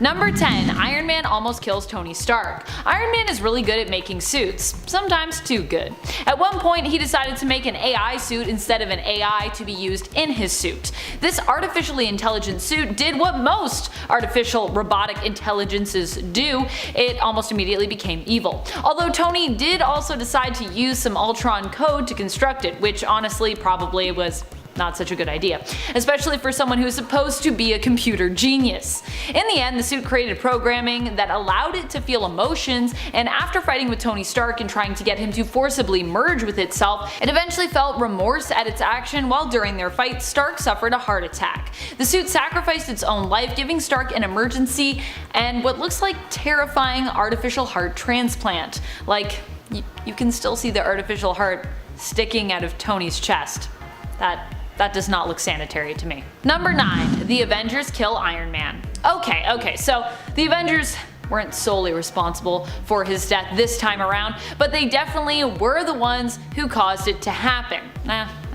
Number 10. Iron Man almost kills Tony Stark. Iron Man is really good at making suits, sometimes too good. At one point he decided to make an AI suit instead of an AI to be used in his suit. This artificially intelligent suit did what most artificial robotic intelligences do: it almost immediately became evil. Although Tony did also decide to use some Ultron code to construct it, which honestly probably was not such a good idea, especially for someone who is supposed to be a computer genius. In the end, the suit created programming that allowed it to feel emotions, and after fighting with Tony Stark and trying to get him to forcibly merge with itself, it eventually felt remorse at its action while during their fight Stark suffered a heart attack. The suit sacrificed its own life, giving Stark an emergency and what looks like terrifying artificial heart transplant. Like, you can still see the artificial heart sticking out of Tony's chest. That does not look sanitary to me. Number 9. The Avengers kill Iron Man. Okay, so the Avengers weren't solely responsible for his death this time around, but they definitely were the ones who caused it to happen.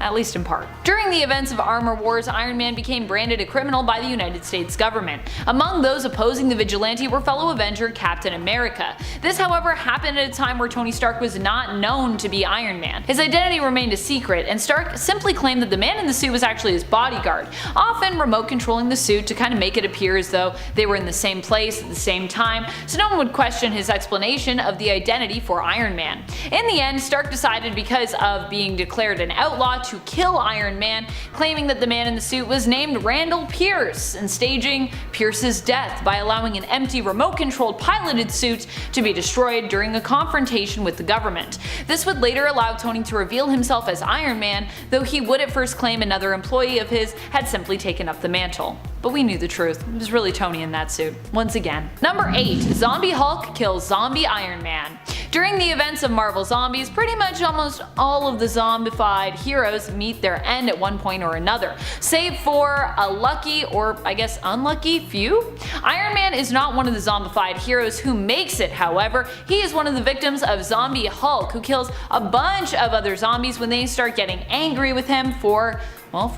At least in part. During the events of Armor Wars, Iron Man became branded a criminal by the United States government. Among those opposing the vigilante were fellow Avenger Captain America. This, however, happened at a time where Tony Stark was not known to be Iron Man. His identity remained a secret, and Stark simply claimed that the man in the suit was actually his bodyguard, often remote controlling the suit to kind of make it appear as though they were in the same place at the same time, so no one would question his explanation of the identity for Iron Man. In the end, Stark decided, because of being declared an outlaw, to kill Iron Man, claiming that the man in the suit was named Randall Pierce, and staging Pierce's death by allowing an empty remote-controlled piloted suit to be destroyed during a confrontation with the government. This would later allow Tony to reveal himself as Iron Man, though he would at first claim another employee of his had simply taken up the mantle. But we knew the truth. It was really Tony in that suit, once again. Number 8. Zombie Hulk kills Zombie Iron Man. During the events of Marvel Zombies, pretty much almost all of the zombified heroes meet their end at one point or another, save for a lucky, or I guess unlucky, few. Iron Man is not one of the zombified heroes who makes it, however. He is one of the victims of Zombie Hulk, who kills a bunch of other zombies when they start getting angry with him for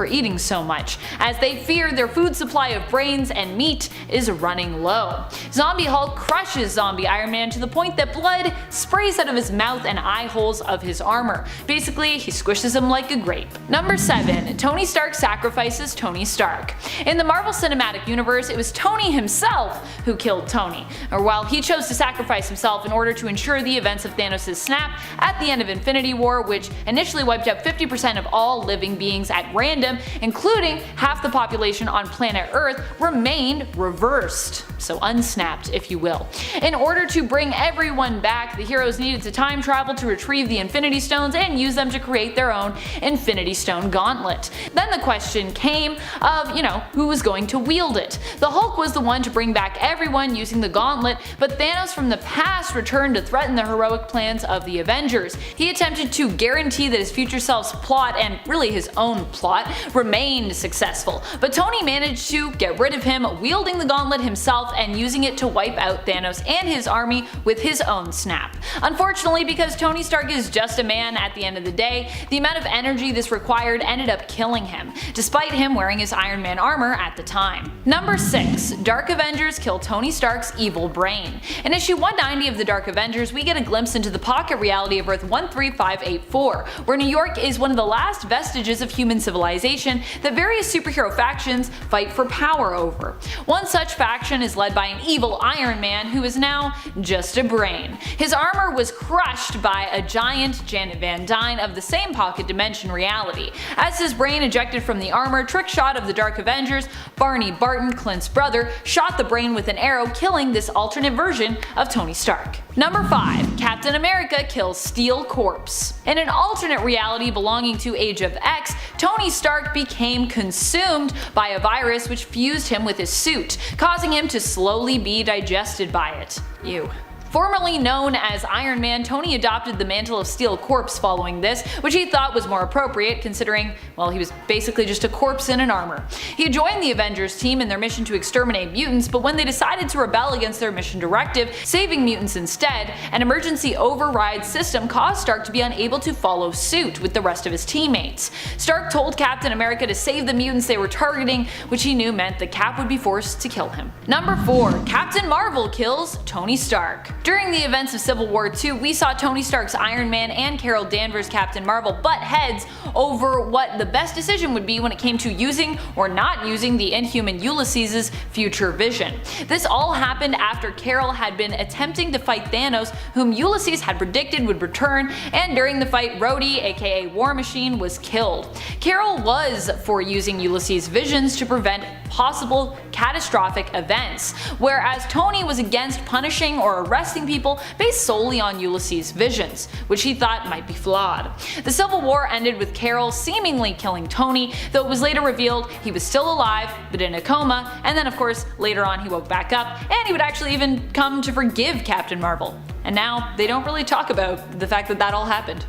eating so much, as they fear their food supply of brains and meat is running low. Zombie Hulk crushes Zombie Iron Man to the point that blood sprays out of his mouth and eye holes of his armor. Basically, he squishes him like a grape. Number 7. Tony Stark sacrifices Tony Stark. In the Marvel Cinematic Universe, it was Tony himself who killed Tony, or while he chose to sacrifice himself in order to ensure the events of Thanos' snap at the end of Infinity War, which initially wiped out 50% of all living beings at random, including half the population on planet Earth, remained reversed, so unsnapped if you will. In order to bring everyone back, the heroes needed to time travel to retrieve the Infinity Stones and use them to create their own Infinity Stone gauntlet. Then the question came of, who was going to wield it. The Hulk was the one to bring back everyone using the gauntlet, but Thanos from the past returned to threaten the heroic plans of the Avengers. He attempted to guarantee that his future self's plot, and really his own plot, remained successful, but Tony managed to get rid of him, wielding the gauntlet himself and using it to wipe out Thanos and his army with his own snap. Unfortunately, because Tony Stark is just a man at the end of the day, the amount of energy this required ended up killing him, despite him wearing his Iron Man armor at the time. Number 6. Dark Avengers kill Tony Stark's evil brain. In issue 190 of the Dark Avengers, we get a glimpse into the pocket reality of Earth 13584, where New York is one of the last vestiges of human civilization that various superhero factions fight for power over. One such faction is led by an evil Iron Man who is now just a brain. His armor was crushed by a giant Janet Van Dyne of the same pocket dimension reality. As his brain ejected from the armor, Trickshot of the Dark Avengers, Barney Barton, Clint's brother, shot the brain with an arrow, killing this alternate version of Tony Stark. Number 5. Captain America kills Steel Corpse. In an alternate reality belonging to Age of X, Tony Stark became consumed by a virus which fused him with his suit, causing him to slowly be digested by it. Ew. Formerly known as Iron Man, Tony adopted the mantle of steel corpse following this, which he thought was more appropriate considering, well, he was basically just a corpse in an armor. He joined the Avengers team in their mission to exterminate mutants, but when they decided to rebel against their mission directive, saving mutants instead, an emergency override system caused Stark to be unable to follow suit with the rest of his teammates. Stark told Captain America to save the mutants they were targeting, which he knew meant the Cap would be forced to kill him. Number 4. Captain Marvel kills Tony Stark. During the events of Civil War II, we saw Tony Stark's Iron Man and Carol Danvers' Captain Marvel butt heads over what the best decision would be when it came to using or not using the Inhuman Ulysses' future vision. This all happened after Carol had been attempting to fight Thanos, whom Ulysses had predicted would return, and during the fight Rhodey, aka War Machine, was killed. Carol was for using Ulysses' visions to prevent possible catastrophic events, whereas Tony was against punishing or arresting people based solely on Ulysses' visions, which he thought might be flawed. The Civil War ended with Carol seemingly killing Tony, though it was later revealed he was still alive but in a coma, and then of course later on he woke back up and he would actually even come to forgive Captain Marvel. And now they don't really talk about the fact that that all happened.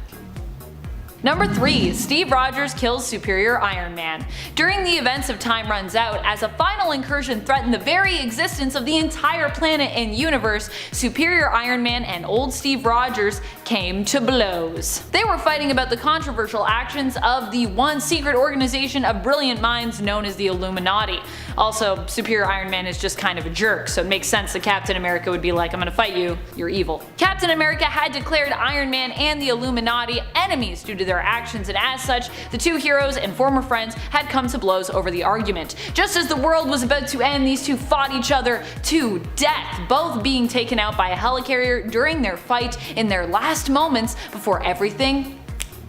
Number 3. Steve Rogers kills Superior Iron Man. During the events of Time Runs Out, as a final incursion threatened the very existence of the entire planet and universe, Superior Iron Man and old Steve Rogers came to blows. They were fighting about the controversial actions of the one secret organization of brilliant minds known as the Illuminati. Also, Superior Iron Man is just kind of a jerk, so it makes sense that Captain America would be like, I'm gonna fight you, you're evil. Captain America had declared Iron Man and the Illuminati enemies due to their actions, and as such, the two heroes and former friends had come to blows over the argument. Just as the world was about to end, these two fought each other to death, both being taken out by a helicarrier during their fight in their last moments before everything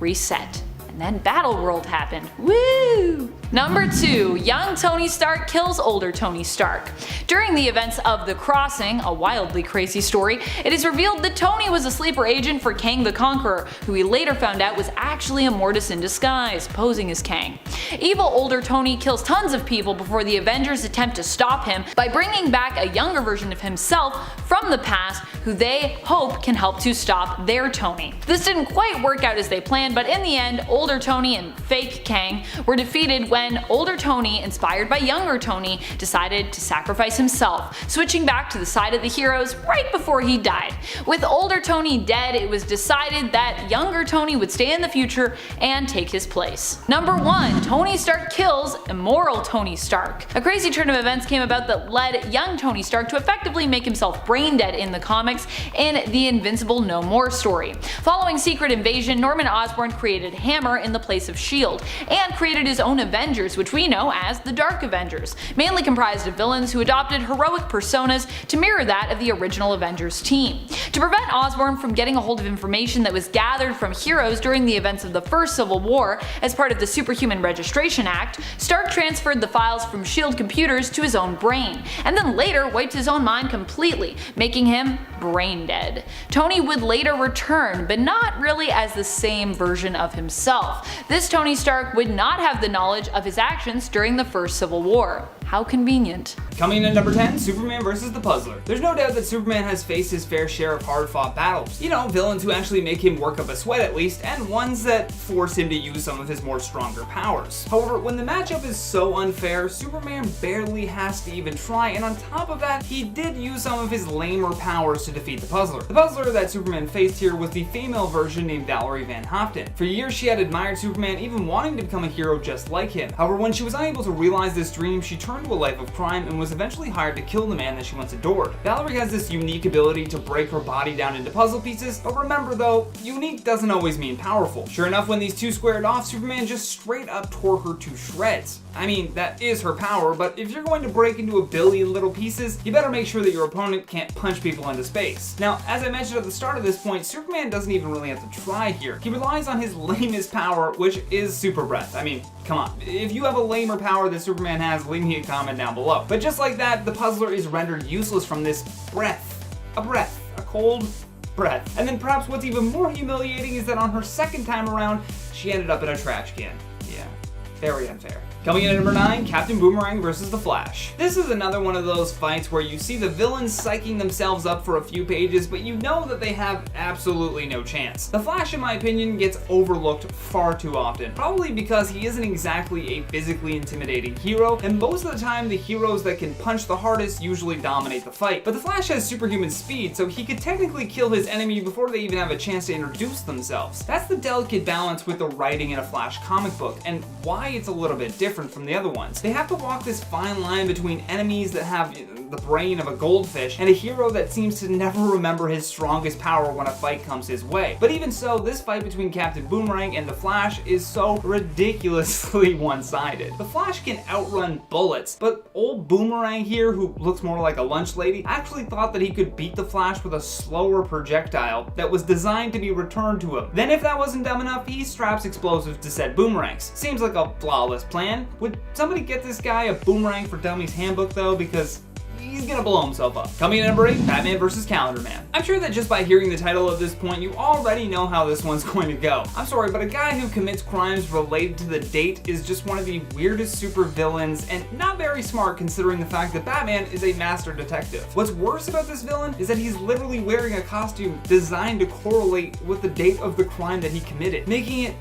reset. And then Battleworld happened. Woo! Number 2. Young Tony Stark kills older Tony Stark. During the events of The Crossing, a wildly crazy story, it is revealed that Tony was a sleeper agent for Kang the Conqueror, who he later found out was actually a Mortis in disguise, posing as Kang. Evil older Tony kills tons of people before the Avengers attempt to stop him by bringing back a younger version of himself from the past who they hope can help to stop their Tony. This didn't quite work out as they planned, but in the end, older Tony and fake Kang were defeated when older Tony, inspired by younger Tony, decided to sacrifice himself, switching back to the side of the heroes right before he died. With older Tony dead, it was decided that younger Tony would stay in the future and take his place. Number 1. Tony Stark kills immoral Tony Stark. A crazy turn of events came about that led young Tony Stark to effectively make himself brain dead in the comics in the Invincible No More story. Following Secret Invasion, Norman Osborn created Hammer in the place of S.H.I.E.L.D. and created his own Avengers, which we know as the Dark Avengers, mainly comprised of villains who adopted heroic personas to mirror that of the original Avengers team. To prevent Osborn from getting a hold of information that was gathered from heroes during the events of the first Civil War as part of the Superhuman Registration Act, Stark transferred the files from S.H.I.E.L.D. computers to his own brain, and then later wiped his own mind completely, making him brain dead. Tony would later return, but not really as the same version of himself. This Tony Stark would not have the knowledge of his actions during the first Civil War. How convenient. Coming in at number 10, Superman vs. the Puzzler. There's no doubt that Superman has faced his fair share of hard-fought battles. You know, villains who actually make him work up a sweat at least, and ones that force him to use some of his more stronger powers. However, when the matchup is so unfair, Superman barely has to even try, and on top of that, he did use some of his lamer powers to defeat the Puzzler. The Puzzler that Superman faced here was the female version named Valerie Van Hopten. For years, she had admired Superman, even wanting to become a hero just like him. However, when she was unable to realize this dream, she turned to a life of crime and was eventually hired to kill the man that she once adored. Valerie has this unique ability to break her body down into puzzle pieces, but remember though, unique doesn't always mean powerful. Sure enough, when these two squared off, Superman just straight up tore her to shreds. I mean, that is her power, but if you're going to break into a billion little pieces, you better make sure that your opponent can't punch people into space. Now, as I mentioned at the start of this point, Superman doesn't even really have to try here. He relies on his lamest power, which is super breath. I mean, come on. If you have a lamer power that Superman has, leave me a comment down below. But just like that, the Puzzler is rendered useless from this breath. A cold breath. And then perhaps what's even more humiliating is that on her second time around, she ended up in a trash can. Yeah, very unfair. Coming in at number 9, Captain Boomerang versus the Flash. This is another one of those fights where you see the villains psyching themselves up for a few pages, but you know that they have absolutely no chance. The Flash, in my opinion, gets overlooked far too often, probably because he isn't exactly a physically intimidating hero, and most of the time the heroes that can punch the hardest usually dominate the fight. But the Flash has superhuman speed, so he could technically kill his enemy before they even have a chance to introduce themselves. That's the delicate balance with the writing in a Flash comic book, and why it's a little bit different from the other ones. They have to walk this fine line between enemies that have the brain of a goldfish and a hero that seems to never remember his strongest power when a fight comes his way. But even so, this fight between Captain Boomerang and the Flash is so ridiculously one-sided. The Flash can outrun bullets, but old Boomerang here, who looks more like a lunch lady, actually thought that he could beat the Flash with a slower projectile that was designed to be returned to him. Then if that wasn't dumb enough, he straps explosives to said boomerangs. Seems like a flawless plan. Would somebody get this guy a Boomerang for Dummies handbook though, because he's gonna blow himself up. Coming in at number 8, Batman vs. Calendar Man. I'm sure that just by hearing the title at this point, you already know how this one's going to go. I'm sorry, but a guy who commits crimes related to the date is just one of the weirdest supervillains, and not very smart considering the fact that Batman is a master detective. What's worse about this villain is that he's literally wearing a costume designed to correlate with the date of the crime that he committed, making it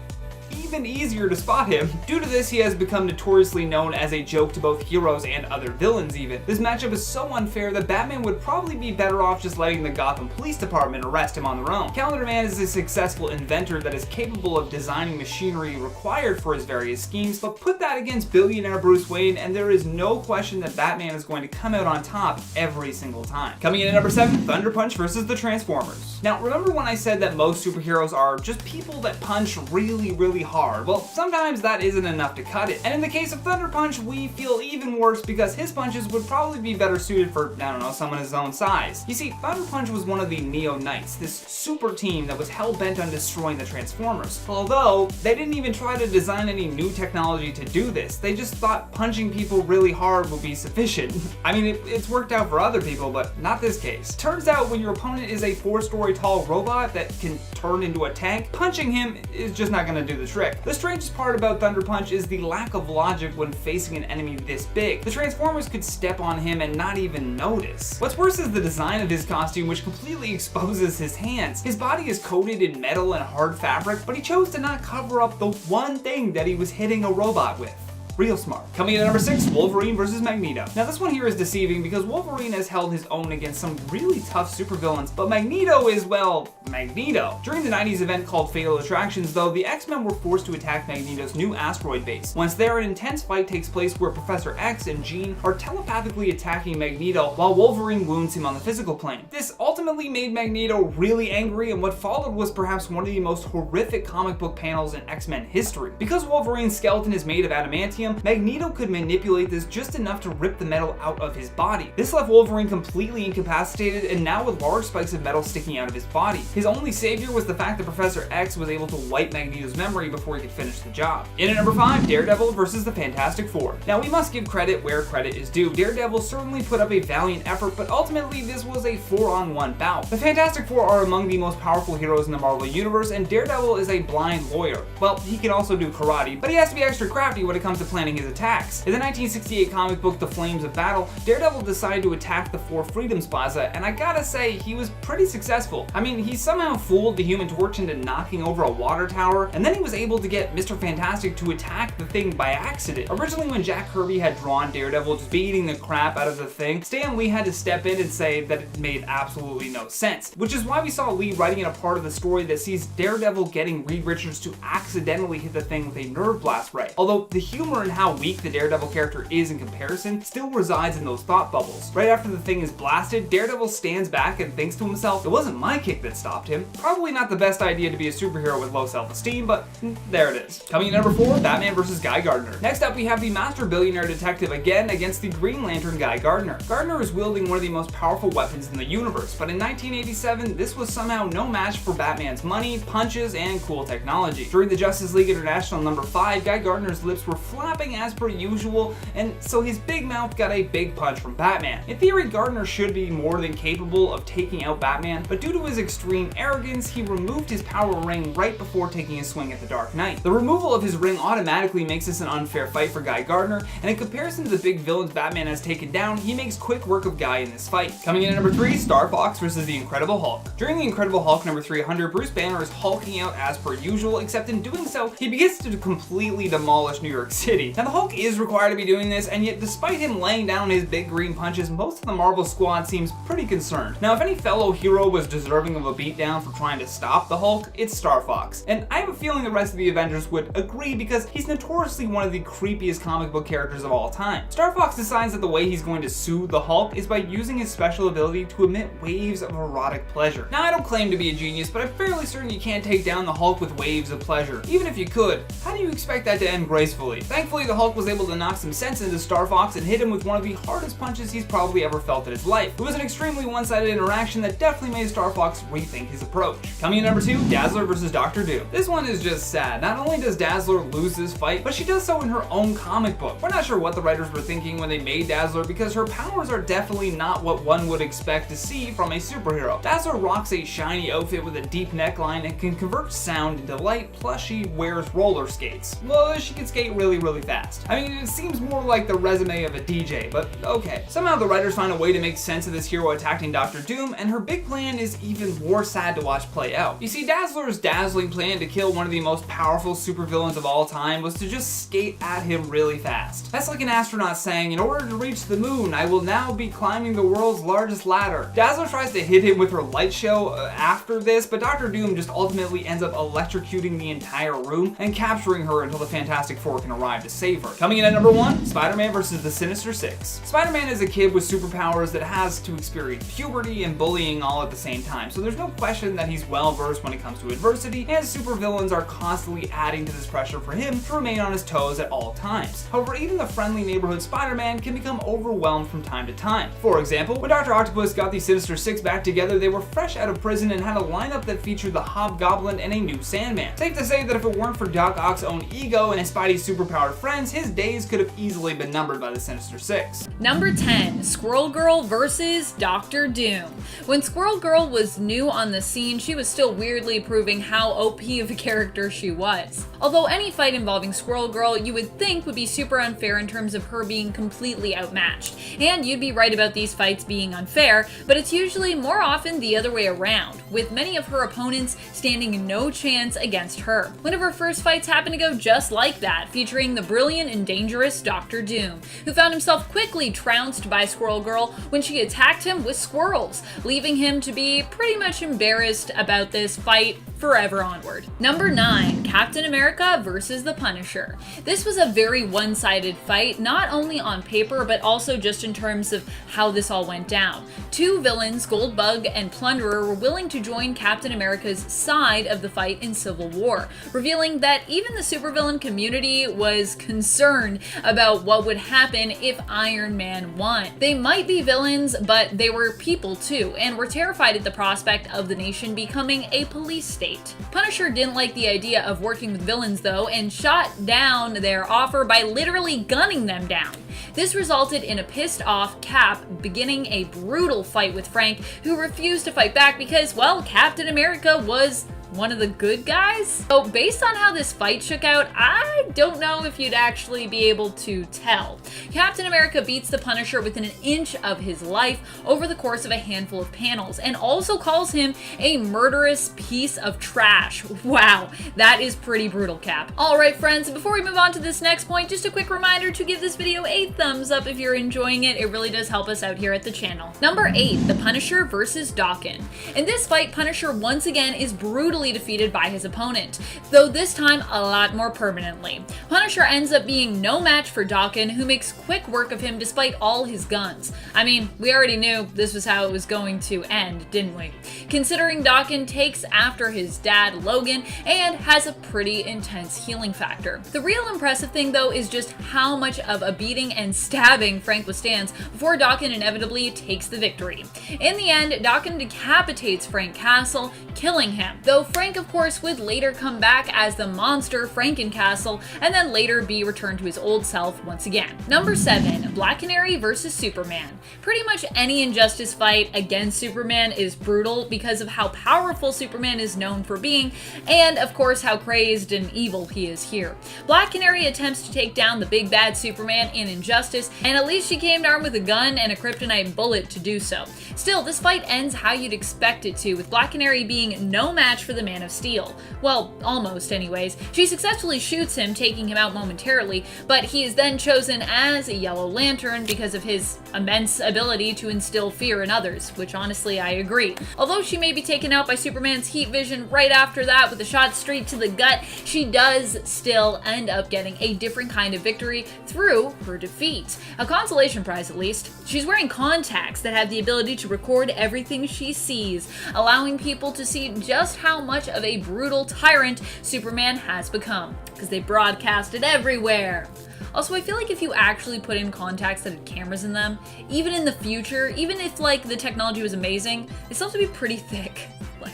even easier to spot him. Due to this, he has become notoriously known as a joke to both heroes and other villains even. This matchup is so unfair that Batman would probably be better off just letting the Gotham Police Department arrest him on their own. Calendar Man is a successful inventor that is capable of designing machinery required for his various schemes, but put that against billionaire Bruce Wayne and there is no question that Batman is going to come out on top every single time. Coming in at number 7, Thunder Punch versus the Transformers. Now, remember when I said that most superheroes are just people that punch really hard? Well, sometimes that isn't enough to cut it. And in the case of Thunder Punch, we feel even worse because his punches would probably be better suited for, I don't know, someone his own size. You see, Thunder Punch was one of the Neo Knights, this super team that was hell-bent on destroying the Transformers. Although, they didn't even try to design any new technology to do this. They just thought punching people really hard would be sufficient. I mean, it's worked out for other people, but not this case. Turns out when your opponent is a 4-story tall robot that can turn into a tank, punching him is just not gonna do the trick. The strangest part about Thunder Punch is the lack of logic when facing an enemy this big. The Transformers could step on him and not even notice. What's worse is the design of his costume, which completely exposes his hands. His body is coated in metal and hard fabric, but he chose to not cover up the one thing that he was hitting a robot with. Real smart. Coming in at number 6, Wolverine versus Magneto. Now this one here is deceiving because Wolverine has held his own against some really tough supervillains, but Magneto is, well, Magneto. During the 90s event called Fatal Attractions though, the X-Men were forced to attack Magneto's new asteroid base. Once there, an intense fight takes place where Professor X and Jean are telepathically attacking Magneto while Wolverine wounds him on the physical plane. This ultimately made Magneto really angry, and what followed was perhaps one of the most horrific comic book panels in X-Men history. Because Wolverine's skeleton is made of adamantium, Magneto could manipulate this just enough to rip the metal out of his body. This left Wolverine completely incapacitated and now with large spikes of metal sticking out of his body. His only savior was the fact that Professor X was able to wipe Magneto's memory before he could finish the job. In at number 5, Daredevil versus the Fantastic Four. Now we must give credit where credit is due. Daredevil certainly put up a valiant effort, but ultimately this was a 4-on-1 bout. The Fantastic Four are among the most powerful heroes in the Marvel Universe, and Daredevil is a blind lawyer. Well, he can also do karate, but he has to be extra crafty when it comes to planning his attacks. In the 1968 comic book The Flames of Battle, Daredevil decided to attack the Four Freedoms Plaza, and I gotta say, he was pretty successful. I mean, he somehow fooled the Human Torch into knocking over a water tower, and then he was able to get Mr. Fantastic to attack the thing by accident. Originally, when Jack Kirby had drawn Daredevil just beating the crap out of the thing, Stan Lee had to step in and say that it made absolutely no sense, which is why we saw Lee writing in a part of the story that sees Daredevil getting Reed Richards to accidentally hit the thing with a nerve blast ray. Although the humor in how weak the Daredevil character is in comparison still resides in those thought bubbles. Right after the thing is blasted, Daredevil stands back and thinks to himself, it wasn't my kick that stopped him. Probably not the best idea to be a superhero with low self-esteem, but there it is. Coming in at number 4, Batman vs. Guy Gardner. Next up, we have the master billionaire detective again against the Green Lantern Guy Gardner. Gardner is wielding one of the most powerful weapons in the universe, but in 1987, this was somehow no match for Batman's money, punches, and cool technology. During the Justice League International number 5, Guy Gardner's lips were flat clapping as per usual, and so his big mouth got a big punch from Batman. In theory, Gardner should be more than capable of taking out Batman, but due to his extreme arrogance, he removed his power ring right before taking a swing at the Dark Knight. The removal of his ring automatically makes this an unfair fight for Guy Gardner, and in comparison to the big villains Batman has taken down, he makes quick work of Guy in this fight. Coming in at number 3, Star Fox versus the Incredible Hulk. During the Incredible Hulk number 300, Bruce Banner is hulking out as per usual, except in doing so, he begins to completely demolish New York City. Now the Hulk is required to be doing this, and yet despite him laying down his big green punches, most of the Marvel squad seems pretty concerned. Now if any fellow hero was deserving of a beatdown for trying to stop the Hulk, it's Star Fox. And I have a feeling the rest of the Avengers would agree because he's notoriously one of the creepiest comic book characters of all time. Star Fox decides that the way he's going to soothe the Hulk is by using his special ability to emit waves of erotic pleasure. Now I don't claim to be a genius, but I'm fairly certain you can't take down the Hulk with waves of pleasure. Even if you could, how do you expect that to end gracefully? Thankfully, the Hulk was able to knock some sense into Star Fox and hit him with one of the hardest punches he's probably ever felt in his life. It was an extremely one-sided interaction that definitely made Star Fox rethink his approach. Coming in number 2, Dazzler versus Dr. Doom. This one is just sad. Not only does Dazzler lose this fight, but she does so in her own comic book. We're not sure what the writers were thinking when they made Dazzler because her powers are definitely not what one would expect to see from a superhero. Dazzler rocks a shiny outfit with a deep neckline and can convert sound into light, plus she wears roller skates. Well, she can skate really fast. I mean, it seems more like the resume of a DJ, but okay. Somehow the writers find a way to make sense of this hero attacking Dr. Doom, and her big plan is even more sad to watch play out. You see, Dazzler's dazzling plan to kill one of the most powerful supervillains of all time was to just skate at him really fast. That's like an astronaut saying, in order to reach the moon, I will now be climbing the world's largest ladder. Dazzler tries to hit him with her light show after this, but Dr. Doom just ultimately ends up electrocuting the entire room and capturing her until the Fantastic Four can arrive to save her. Coming in at number 1, Spider-Man versus the Sinister Six. Spider-Man is a kid with superpowers that has to experience puberty and bullying all at the same time, so there's no question that he's well versed when it comes to adversity, and supervillains are constantly adding to this pressure for him to remain on his toes at all times. However, even the friendly neighborhood Spider-Man can become overwhelmed from time to time. For example, when Dr. Octopus got the Sinister Six back together, they were fresh out of prison and had a lineup that featured the Hobgoblin and a new Sandman. Safe to say that if it weren't for Doc Ock's own ego and Spidey's superpowered friends, his days could have easily been numbered by the Sinister Six. Number 10, Squirrel Girl versus Dr. Doom. When Squirrel Girl was new on the scene, she was still weirdly proving how OP of a character she was. Although any fight involving Squirrel Girl you would think would be super unfair in terms of her being completely outmatched. And you'd be right about these fights being unfair, but it's usually more often the other way around, with many of her opponents standing no chance against her. One of her first fights happened to go just like that, featuring the brilliant and dangerous Dr. Doom, who found himself quickly trounced by Squirrel Girl when she attacked him with squirrels, leaving him to be pretty much embarrassed about this fight forever onward. Number 9, Captain America versus the Punisher. This was a very one-sided fight, not only on paper, but also just in terms of how this all went down. Two villains, Goldbug and Plunderer, were willing to join Captain America's side of the fight in Civil War, revealing that even the supervillain community was concerned about what would happen if Iron Man won. They might be villains, but they were people too, and were terrified at the prospect of the nation becoming a police state. Punisher didn't like the idea of working with villains though, and shot down their offer by literally gunning them down. This resulted in a pissed off Cap beginning a brutal fight with Frank, who refused to fight back because, well, Captain America was one of the good guys? So based on how this fight shook out, I don't know if you'd actually be able to tell. Captain America beats the Punisher within an inch of his life over the course of a handful of panels, and also calls him a murderous piece of trash. Wow, that is pretty brutal, Cap. Alright friends, before we move on to this next point, just a quick reminder to give this video a thumbs up if you're enjoying it. It really does help us out here at the channel. Number 8, the Punisher versus Daken. In this fight, Punisher once again is brutally defeated by his opponent, though this time a lot more permanently. Punisher ends up being no match for Daken, who makes quick work of him despite all his guns. I mean, we already knew this was how it was going to end, didn't we? Considering Daken takes after his dad, Logan, and has a pretty intense healing factor. The real impressive thing though is just how much of a beating and stabbing Frank withstands before Daken inevitably takes the victory. In the end, Daken decapitates Frank Castle, killing him, though Frank, of course, would later come back as the monster Frankencastle, and then later be returned to his old self once again. Number 7, Black Canary versus Superman. Pretty much any Injustice fight against Superman is brutal because of how powerful Superman is known for being, and of course how crazed and evil he is here. Black Canary attempts to take down the big bad Superman in Injustice, and at least she came armed with a gun and a kryptonite bullet to do so. Still, this fight ends how you'd expect it to, with Black Canary being no match for the Man of Steel. Well, almost anyways. She successfully shoots him, taking him out momentarily, but he is then chosen as a Yellow Lantern because of his immense ability to instill fear in others, which honestly I agree. Although she may be taken out by Superman's heat vision right after that with a shot straight to the gut, she does still end up getting a different kind of victory through her defeat. A consolation prize at least. She's wearing contacts that have the ability to record everything she sees, allowing people to see just how much of a brutal tyrant Superman has become, because they broadcast it everywhere. Also, I feel like if you actually put in contacts that had cameras in them, even in the future, even if like the technology was amazing, they still have to be pretty thick. Like,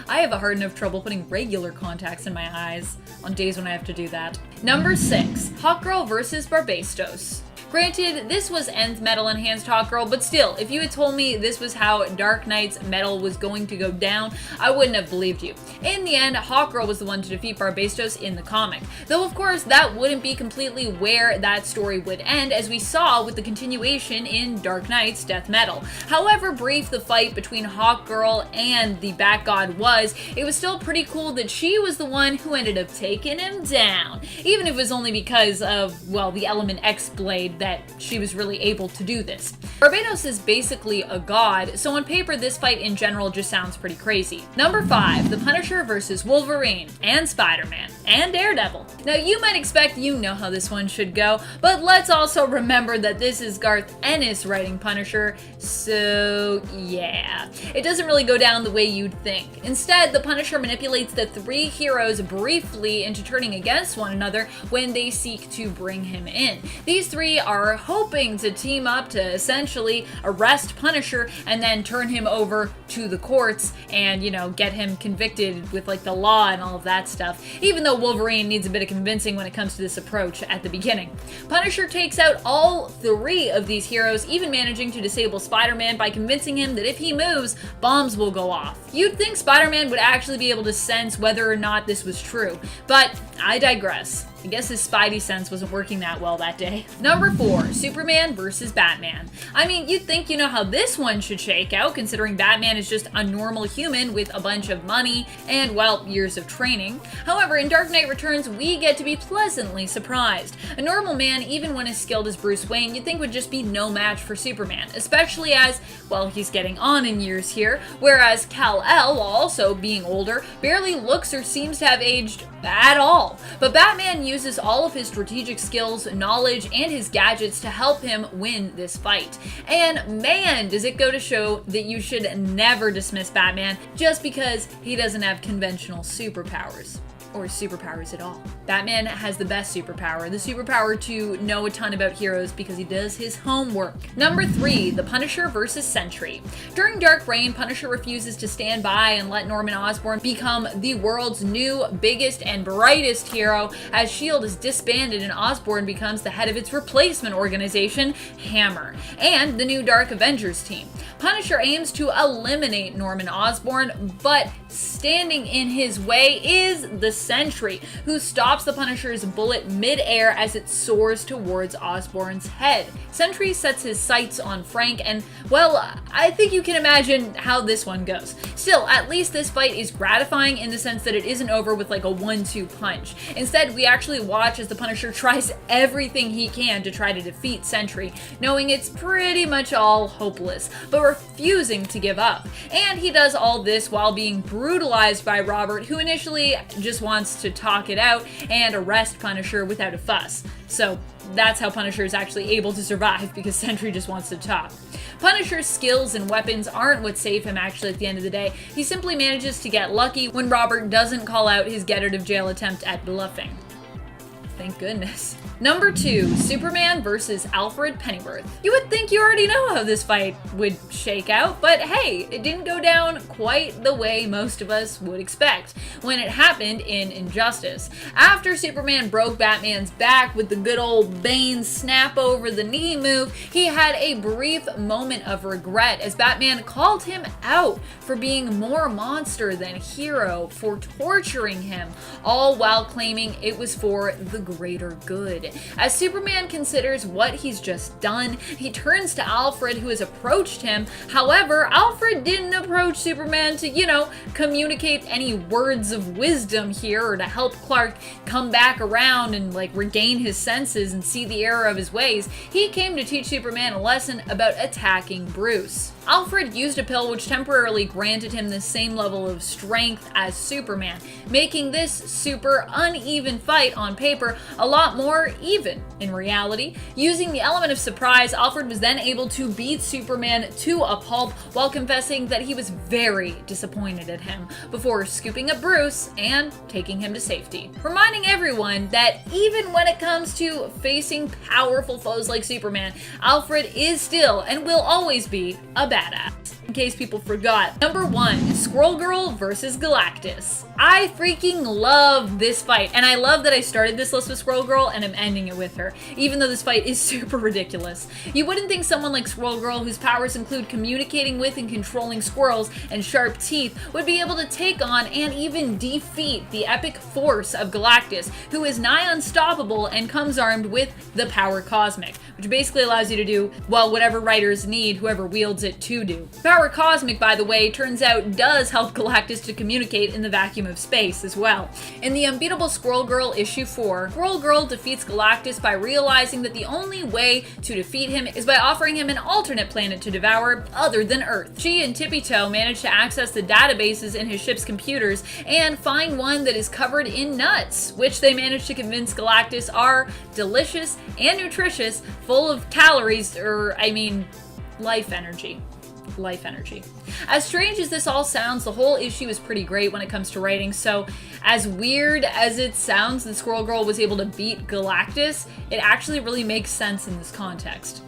I have a hard enough trouble putting regular contacts in my eyes on days when I have to do that. Number 6, Hawkgirl versus Barbastos. Granted, this was Nth Metal Enhanced Hawkgirl, but still, if you had told me this was how Dark Knight's metal was going to go down, I wouldn't have believed you. In the end, Hawkgirl was the one to defeat Barbastos in the comic. Though, of course, that wouldn't be completely where that story would end, as we saw with the continuation in Dark Knight's Death Metal. However brief the fight between Hawkgirl and the Bat-God was, it was still pretty cool that she was the one who ended up taking him down. Even if it was only because of, well, the Element X blade that she was really able to do this. Barbados is basically a god, so on paper this fight in general just sounds pretty crazy. Number 5, The Punisher versus Wolverine, and Spider-Man, and Daredevil. Now you might expect you know how this one should go, but let's also remember that this is Garth Ennis writing Punisher, so yeah. It doesn't really go down the way you'd think. Instead, the Punisher manipulates the 3 heroes briefly into turning against one another when they seek to bring him in. These 3 are hoping to team up to essentially arrest Punisher and then turn him over to the courts and, you know, get him convicted with like the law and all of that stuff, even though Wolverine needs a bit of convincing when it comes to this approach at the beginning. Punisher takes out all 3 of these heroes, even managing to disable Spider-Man by convincing him that if he moves, bombs will go off. You'd think Spider-Man would actually be able to sense whether or not this was true, but I digress. I guess his spidey sense wasn't working that well that day. Number 4, Superman versus Batman. I mean, you'd think you know how this one should shake out, considering Batman is just a normal human with a bunch of money and, well, years of training. However, in Dark Knight Returns, we get to be pleasantly surprised. A normal man, even when as skilled as Bruce Wayne, you'd think would just be no match for Superman, especially as, well, he's getting on in years here, whereas Kal-El, while also being older, barely looks or seems to have aged at all. But Batman uses all of his strategic skills, knowledge, and his gadgets to help him win this fight. And man, does it go to show that you should never dismiss Batman just because he doesn't have conventional superpowers. Or superpowers at all. Batman has the best superpower, the superpower to know a ton about heroes because he does his homework. Number 3, The Punisher versus Sentry. During Dark Reign, Punisher refuses to stand by and let Norman Osborn become the world's new biggest and brightest hero, as S.H.I.E.L.D. is disbanded and Osborn becomes the head of its replacement organization, Hammer, and the new Dark Avengers team. Punisher aims to eliminate Norman Osborn, but standing in his way is the Sentry, who stops the Punisher's bullet mid-air as it soars towards Osborn's head. Sentry sets his sights on Frank, and, well, I think you can imagine how this one goes. Still, at least this fight is gratifying in the sense that it isn't over with like a 1-2 punch. Instead, we actually watch as the Punisher tries everything he can to try to defeat Sentry, knowing it's pretty much all hopeless, but refusing to give up. And he does all this while being brutalized by Robert, who initially just wants to talk it out and arrest Punisher without a fuss. So that's how Punisher is actually able to survive, because Sentry just wants to talk. Punisher's skills and weapons aren't what save him actually at the end of the day. He simply manages to get lucky when Robert doesn't call out his get out of jail attempt at bluffing. Thank goodness. Number 2, Superman versus Alfred Pennyworth. You would think you already know how this fight would shake out, but hey, it didn't go down quite the way most of us would expect when it happened in Injustice. After Superman broke Batman's back with the good old Bane snap over the knee move, he had a brief moment of regret as Batman called him out for being more monster than hero, for torturing him, all while claiming it was for the greater good. As Superman considers what he's just done, he turns to Alfred, who has approached him. However, Alfred didn't approach Superman to, communicate any words of wisdom here or to help Clark come back around and regain his senses and see the error of his ways. He came to teach Superman a lesson about attacking Bruce. Alfred used a pill which temporarily granted him the same level of strength as Superman, making this super uneven fight on paper a lot more even in reality. Using the element of surprise, Alfred was then able to beat Superman to a pulp while confessing that he was very disappointed at him before scooping up Bruce and taking him to safety. Reminding everyone that even when it comes to facing powerful foes like Superman, Alfred is still and will always be a badass. In case people forgot. Number 1, Squirrel Girl versus Galactus. I freaking love this fight, and I love that I started this list with Squirrel Girl and I'm ending it with her, even though this fight is super ridiculous. You wouldn't think someone like Squirrel Girl, whose powers include communicating with and controlling squirrels and sharp teeth, would be able to take on and even defeat the epic force of Galactus, who is nigh unstoppable and comes armed with the power cosmic, which basically allows you to do, whatever writers need whoever wields it to do. Power cosmic, by the way, turns out does help Galactus to communicate in the vacuum of space as well. In the Unbeatable Squirrel Girl issue 4, Squirrel Girl defeats Galactus by realizing that the only way to defeat him is by offering him an alternate planet to devour other than Earth. She and Tippy Toe manage to access the databases in his ship's computers and find one that is covered in nuts, which they manage to convince Galactus are delicious and nutritious, full of calories, life energy. As strange as this all sounds, the whole issue is pretty great when it comes to writing, so as weird as it sounds that Squirrel Girl was able to beat Galactus, it actually really makes sense in this context.